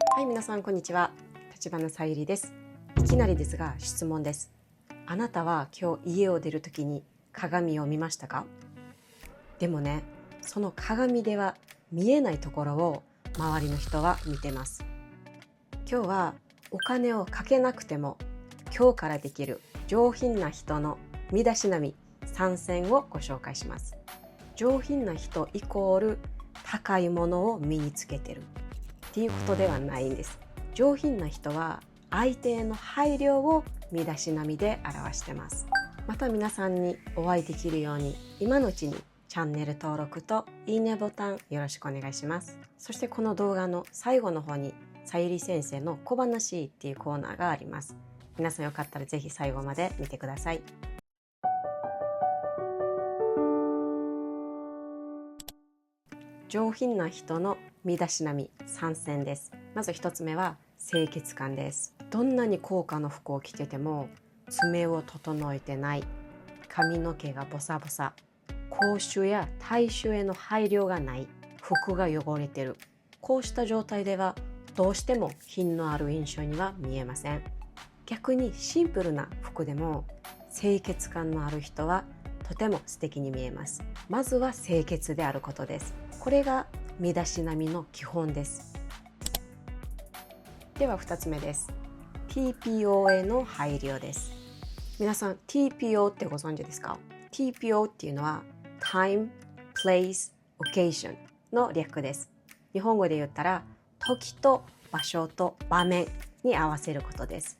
はい、皆さんこんにちは。立花さゆりです。いきなりですが質問です。あなたは今日家を出るときに鏡を見ましたか？でもね、その鏡では見えないところを周りの人は見てます。今日はお金をかけなくても今日からできる上品な人の身だしなみ3選をご紹介します。上品な人イコール高いものを身につけてるっていうことではないんです。上品な人は相手への配慮を身だしなみで表してます。また皆さんにお会いできるように今のうちにチャンネル登録といいねボタンよろしくお願いします。そしてこの動画の最後の方にさゆり先生の小話っていうコーナーがあります。皆さんよかったらぜひ最後まで見てください。上品な人の身だしなみ3選です。まず1つ目は清潔感です。どんなに高価な服を着てても爪を整えてない、髪の毛がボサボサ、口臭や体臭への配慮がない、服が汚れてる、こうした状態ではどうしても品のある印象には見えません。逆にシンプルな服でも清潔感のある人はとても素敵に見えます。まずは清潔であることです。これが身だしなみの基本です。では2つ目です。 TPO への配慮です。皆さん TPO ってご存知ですか？ TPO っていうのは Time, Place, Occasion の略です。日本語で言ったら時と場所と場面に合わせることです。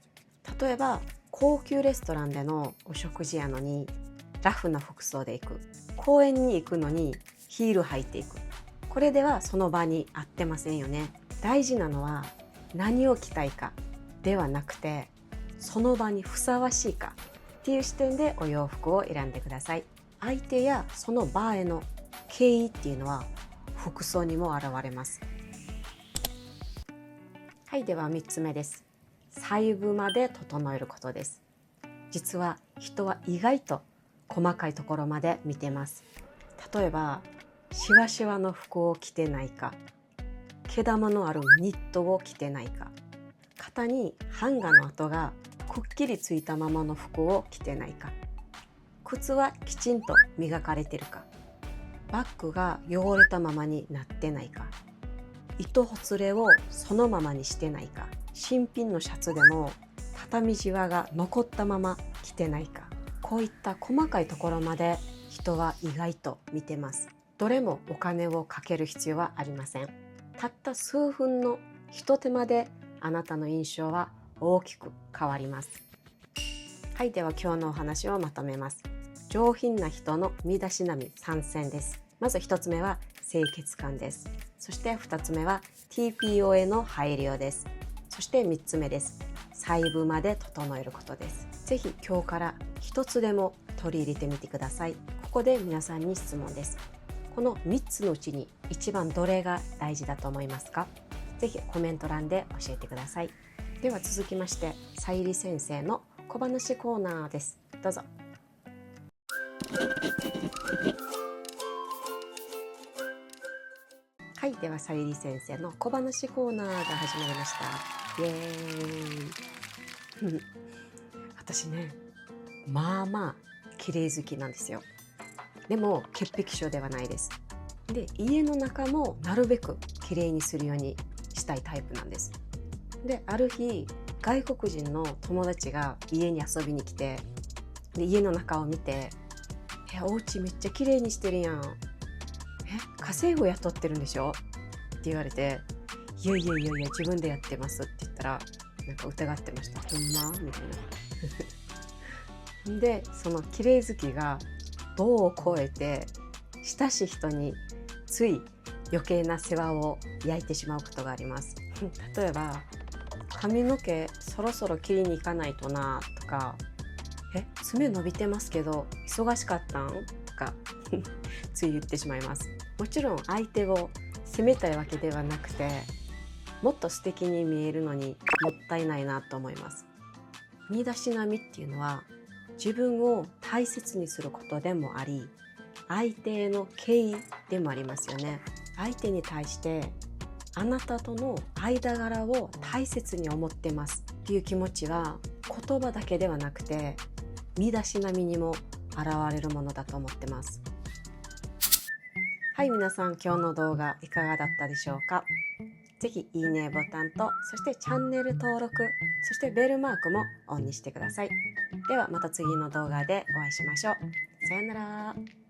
例えば高級レストランでのお食事やのにラフな服装で行く、公園に行くのにヒール履いていく、これではその場に合ってませんよね。大事なのは何を着たいかではなくて、その場にふさわしいかっていう視点でお洋服を選んでください。相手やその場への敬意っていうのは服装にも現れます。はい、では3つ目です。細部まで整えることです。実は人は意外と細かいところまで見てます。例えばシワシワの服を着てないか、毛玉のあるニットを着てないか、肩にハンガーの跡がくっきりついたままの服を着てないか、靴はきちんと磨かれてるか、バッグが汚れたままになってないか、糸ほつれをそのままにしてないか、新品のシャツでも畳じわが残ったまま着てないか、こういった細かいところまで人は意外と見てます。どれもお金をかける必要はありません。たった数分のひと手間であなたの印象は大きく変わります。はい、では今日のお話をまとめます。上品な人の身だしなみ3選です。まず1つ目は清潔感です。そして2つ目は TPO への配慮です。そして3つ目です。細部まで整えることです。ぜひ今日から1つでも取り入れてみてください。ここで皆さんに質問です。この3つのうちに一番どれが大事だと思いますか？ぜひコメント欄で教えてください。では続きましてさゆり先生の小話コーナーです。どうぞ。はい、ではさゆり先生の小話コーナーが始まりました。イエーイ私ね、まあまあ綺麗好きなんですよ。でも潔癖症ではないです。で、家の中もなるべく綺麗にするようにしたいタイプなんです。で、ある日外国人の友達が家に遊びに来て、で家の中を見てお家めっちゃ綺麗にしてるやん、家政婦雇ってるんでしょって言われて、いやいやいやいや自分でやってますって言ったら、なんか疑ってました。ほんまみたいなで、その綺麗好きが度を超えて親しい人につい余計な世話を焼いてしまうことがあります例えば髪の毛そろそろ切りに行かないとなとか、爪伸びてますけど忙しかったんとかつい言ってしまいます。もちろん相手を責めたいわけではなくて、もっと素敵に見えるのにもったいないなと思います。身だしなみっていうのは自分を大切にすることでもあり、相手への敬意でもありますよね。相手に対してあなたとの間柄を大切に思ってますっていう気持ちは言葉だけではなくて身だしなみにも現れるものだと思ってます。はい、皆さん今日の動画いかがだったでしょうか。ぜひいいねボタンと、そしてチャンネル登録、そしてベルマークもオンにしてください。ではまた次の動画でお会いしましょう。さよなら。